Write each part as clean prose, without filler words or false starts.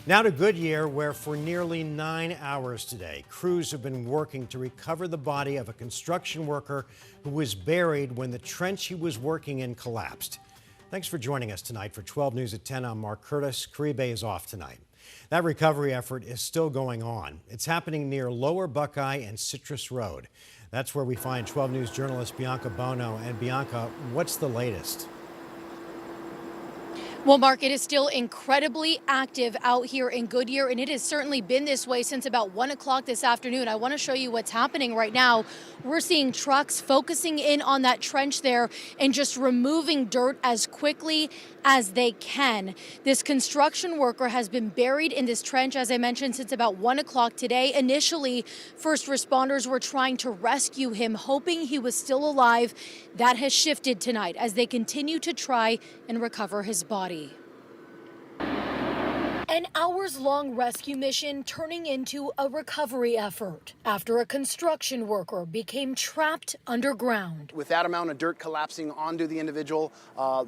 Now to Goodyear, where for nearly 9 hours today, crews have been working to recover the body of a construction worker who was buried when the trench he was working in collapsed. Thanks for joining us tonight for 12 News at 10. I'm Mark Curtis. Caribe is off tonight. That recovery effort is still going on. It's happening near Lower Buckeye and Citrus Road. That's where we find 12 News journalist Bianca Bono. And Bianca, what's the latest? Well, Mark, it is still incredibly active out here in Goodyear, and it has certainly been this way since about 1 o'clock this afternoon. I want to show you what's happening right now. We're seeing trucks focusing in on that trench there and just removing dirt as quickly as they can. This construction worker has been buried in this trench, as I mentioned, since about 1 o'clock today. Initially, first responders were trying to rescue him, hoping he was still alive. That has shifted tonight as they continue to try and recover his body. An hours-long rescue mission turning into a recovery effort after a construction worker became trapped underground. With that amount of dirt collapsing onto the individual,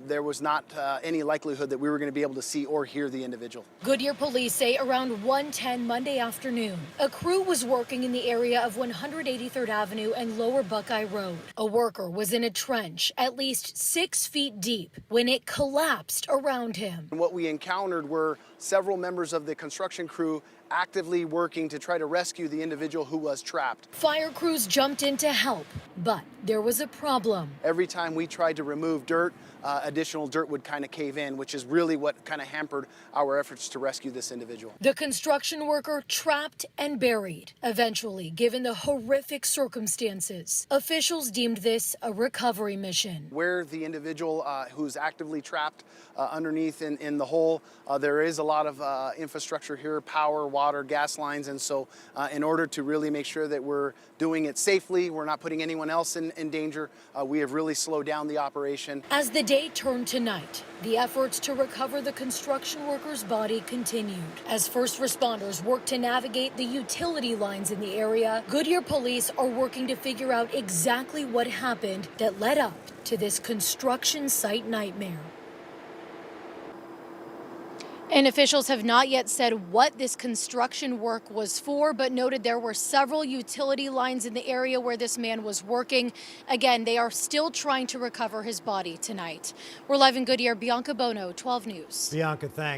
there was not any likelihood that we were going to be able to see or hear the individual. Goodyear police say around 1:10 Monday afternoon, a crew was working in the area of 183rd Avenue and Lower Buckeye Road. A worker was in a trench at least 6 feet deep when it collapsed around him. And what we encountered were several members of the construction crew actively working to try to rescue the individual who was trapped. Fire crews jumped in to help, but there was a problem. Every time we tried to remove dirt, additional dirt would kind of cave in, which is really what kind of hampered our efforts to rescue this individual. The construction worker trapped and buried. Eventually, given the horrific circumstances, officials deemed this a recovery mission. Where the individual who's actively trapped underneath in the hole, there is a lot of infrastructure here, power, water, gas lines, and so in order to really make sure that we're doing it safely, we're not putting anyone else in danger, we have really slowed down the operation. As the day turned to night, the efforts to recover the construction worker's body continued. As first responders worked to navigate the utility lines in the area, Goodyear police are working to figure out exactly what happened that led up to this construction site nightmare. And officials have not yet said what this construction work was for, but noted there were several utility lines in the area where this man was working. Again, they are still trying to recover his body tonight. We're live in Goodyear. Bianca Bono, 12 News. Bianca, thanks.